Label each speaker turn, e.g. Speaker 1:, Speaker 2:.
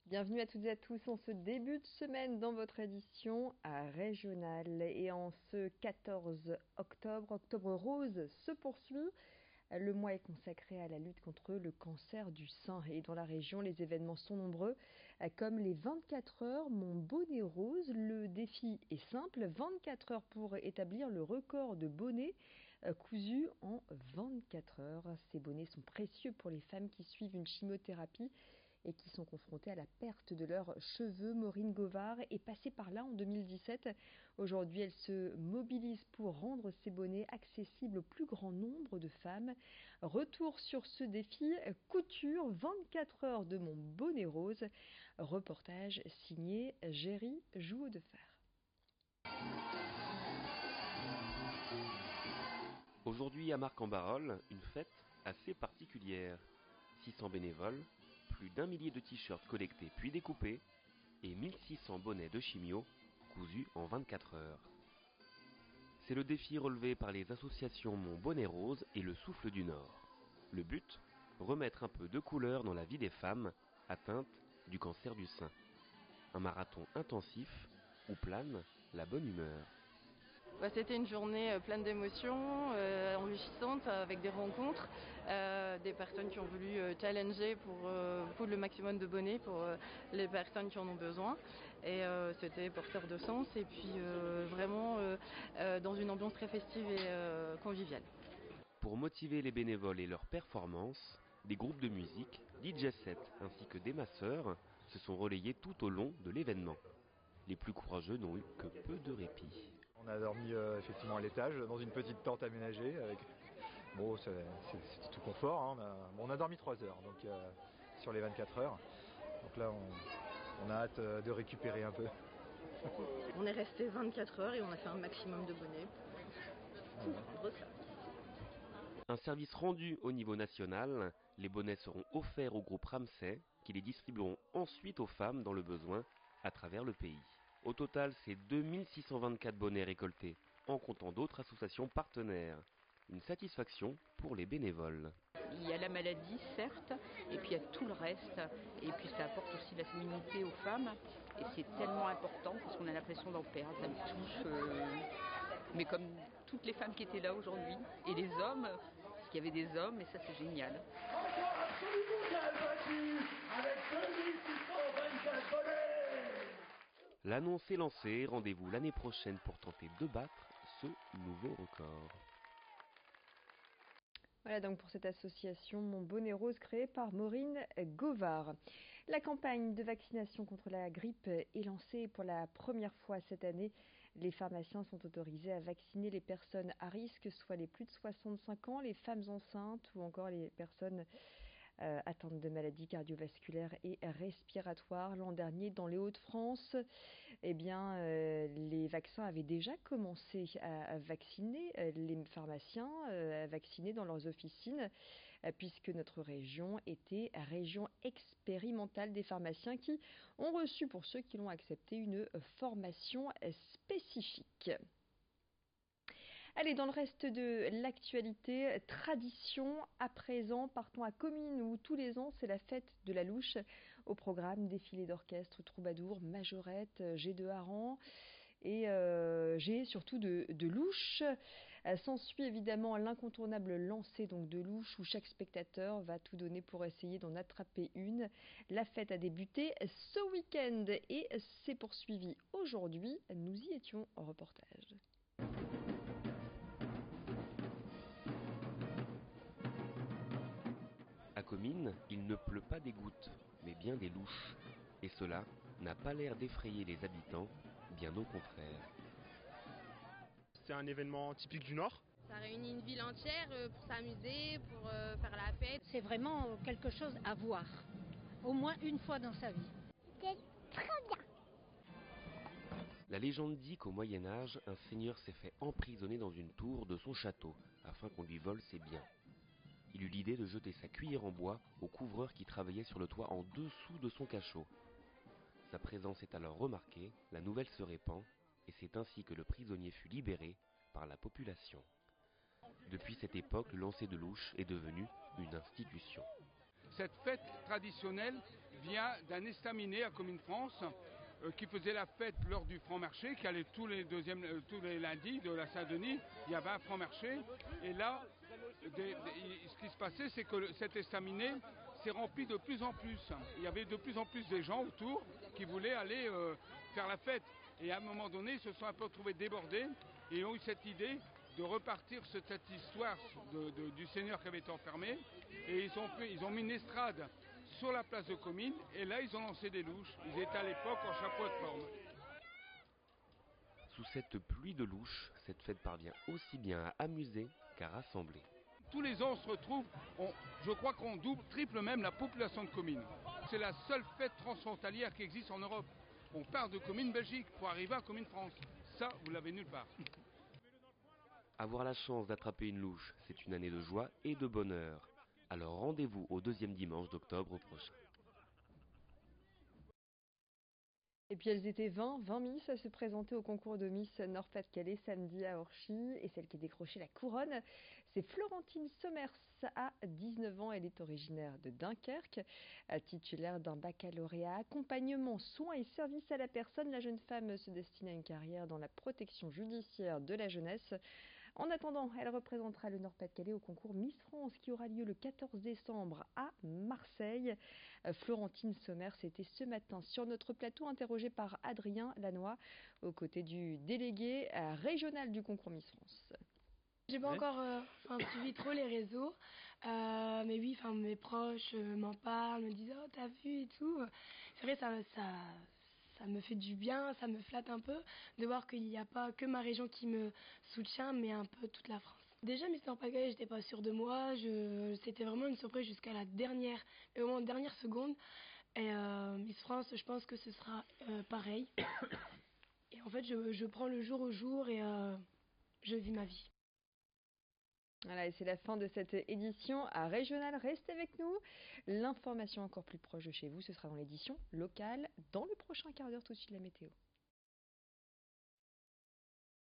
Speaker 1: Bienvenue à toutes et à tous en ce début de semaine dans votre édition régionale. Et en ce 14 octobre, Octobre Rose se poursuit. Le mois est consacré à la lutte contre le cancer du sein. Et dans la région, les événements sont nombreux, comme les 24 heures Mon bonnet rose. Le défi est simple, 24 heures pour établir le record de bonnets cousus en 24 heures. Ces bonnets sont précieux pour les femmes qui suivent une chimiothérapie et qui sont confrontés à la perte de leurs cheveux. Maureen Govard est passée par là en 2017. Aujourd'hui, elle se mobilise pour rendre ces bonnets accessibles au plus grand nombre de femmes. Retour sur ce défi, couture 24 heures de Mon bonnet rose. Reportage signé Géry Jouot de Fer.
Speaker 2: Aujourd'hui à Marcq-en-Barœul, une fête assez particulière. 600 bénévoles, plus d'1 millier de t-shirts collectés puis découpés et 1600 bonnets de chimio cousus en 24 heures. C'est le défi relevé par les associations Mon bonnet rose et Le Souffle du Nord. Le but, remettre un peu de couleur dans la vie des femmes atteintes du cancer du sein. Un marathon intensif où plane la bonne humeur.
Speaker 3: C'était une journée pleine d'émotions, enrichissante, avec des rencontres, des personnes qui ont voulu challenger pour le maximum de bonnets pour les personnes qui en ont besoin. Et c'était porteur de sens et puis vraiment dans une ambiance très festive et conviviale.
Speaker 2: Pour motiver les bénévoles et leurs performances, des groupes de musique, DJ set ainsi que des masseurs se sont relayés tout au long de l'événement. Les plus courageux n'ont eu que peu de répit.
Speaker 4: On a dormi effectivement à l'étage, dans une petite tente aménagée. C'était tout confort. Hein. On a dormi 3 heures donc, sur les 24 heures. Donc là, on a hâte de récupérer un peu.
Speaker 3: On est resté 24 heures et on a fait un maximum de bonnets pour rendre ça.
Speaker 2: Un service rendu au niveau national, les bonnets seront offerts au groupe Ramsay qui les distribueront ensuite aux femmes dans le besoin à travers le pays. Au total, c'est 2624 bonnets récoltés, en comptant d'autres associations partenaires. Une satisfaction pour les bénévoles.
Speaker 5: Il y a la maladie, certes, et puis il y a tout le reste. Et puis ça apporte aussi la féminité aux femmes. Et c'est tellement important parce qu'on a l'impression d'en perdre. Ça me touche. Mais comme toutes les femmes qui étaient là aujourd'hui, et les hommes, parce qu'il y avait des hommes, et ça c'est génial.
Speaker 2: L'annonce est lancée, rendez-vous l'année prochaine pour tenter de battre ce nouveau record.
Speaker 1: Voilà donc pour cette association Mon bonnet rose créée par Maureen Govard. La campagne de vaccination contre la grippe est lancée pour la première fois cette année. Les pharmaciens sont autorisés à vacciner les personnes à risque, soit les plus de 65 ans, les femmes enceintes ou encore les personnes atteintes de maladies cardiovasculaires et respiratoires. L'an dernier, dans les Hauts-de-France, les vaccins avaient déjà commencé à vacciner, les pharmaciens à vacciner dans leurs officines, puisque notre région était région expérimentale des pharmaciens qui ont reçu, pour ceux qui l'ont accepté, une formation spécifique. Allez, dans le reste de l'actualité, tradition à présent, partons à Comines où tous les ans c'est la fête de la louche. Au programme, défilé d'orchestre, troubadour, majorette, G de hareng et G surtout de louche. S'ensuit évidemment l'incontournable lancer donc de louche où chaque spectateur va tout donner pour essayer d'en attraper une. La fête a débuté ce week-end et s'est poursuivie aujourd'hui. Nous y étions en reportage.
Speaker 2: À Comines, il ne pleut pas des gouttes, mais bien des louches. Et cela n'a pas l'air d'effrayer les habitants, bien au contraire.
Speaker 6: C'est un événement typique du Nord.
Speaker 7: Ça réunit une ville entière pour s'amuser, pour faire la fête.
Speaker 8: C'est vraiment quelque chose à voir, au moins une fois dans sa vie.
Speaker 9: C'était très bien.
Speaker 2: La légende dit qu'au Moyen-Âge, un seigneur s'est fait emprisonner dans une tour de son château, afin qu'on lui vole ses biens. Il eut l'idée de jeter sa cuillère en bois au couvreur qui travaillait sur le toit en dessous de son cachot. Sa présence est alors remarquée, la nouvelle se répand, et c'est ainsi que le prisonnier fut libéré par la population. Depuis cette époque, le lancer de louche est devenu une institution.
Speaker 10: Cette fête traditionnelle
Speaker 9: vient d'un estaminet à Commune France qui faisait la fête lors du franc-marché, qui allait tous les lundis de la Saint-Denis. Il y avait un franc-marché. Et là, ce qui se passait, c'est que cet estaminet s'est rempli de plus en plus. Il y avait de plus en plus de gens autour qui voulaient aller faire la fête. Et à un moment donné, ils se sont un peu retrouvés débordés et ont eu cette idée de repartir sur cette histoire du Seigneur qui avait été enfermé. Et ils ont mis une estrade sur la place de Comines, et là ils ont lancé des louches. Ils étaient à l'époque en chapeau de forme.
Speaker 2: Sous cette pluie de louches, cette fête parvient aussi bien à amuser qu'à rassembler.
Speaker 9: Tous les ans on se retrouve, je crois qu'on double, triple même la population de Comines. C'est la seule fête transfrontalière qui existe en Europe. On part de Comines Belgique pour arriver à Comines France. Ça, vous l'avez nulle part.
Speaker 2: Avoir la chance d'attraper une louche, c'est une année de joie et de bonheur. Alors rendez-vous au 2e dimanche d'octobre prochain.
Speaker 1: Et puis elles étaient 20 Miss à se présenter au concours de Miss Nord-Pas-de-Calais samedi à Orchy. Et celle qui décrochait la couronne, c'est Florentine Sommers, à 19 ans. Elle est originaire de Dunkerque. Titulaire d'un baccalauréat accompagnement, soins et services à la personne, la jeune femme se destine à une carrière dans la protection judiciaire de la jeunesse. En attendant, elle représentera le Nord-Pas-de-Calais au concours Miss France qui aura lieu le 14 décembre à Marseille. Florentine Sommers était ce matin sur notre plateau, interrogée par Adrien Lannoy, aux côtés du délégué régional du concours Miss France.
Speaker 10: J'ai pas encore suivi trop les réseaux, mais oui, mes proches m'en parlent, me disent oh t'as vu et tout. C'est vrai, ça me fait du bien, ça me flatte un peu de voir qu'il n'y a pas que ma région qui me soutient, mais un peu toute la France. Déjà, Miss Nord-Pas-de-Calais, j'étais pas sûre de moi. C'était vraiment une surprise jusqu'à la dernière seconde. Et Miss France, je pense que ce sera pareil. Et en fait, je prends le jour au jour et je vis ma vie.
Speaker 1: Voilà, et c'est la fin de cette édition à Régional. Restez avec nous. L'information encore plus proche de chez vous, ce sera dans l'édition locale, dans le prochain quart d'heure, tout de suite la météo.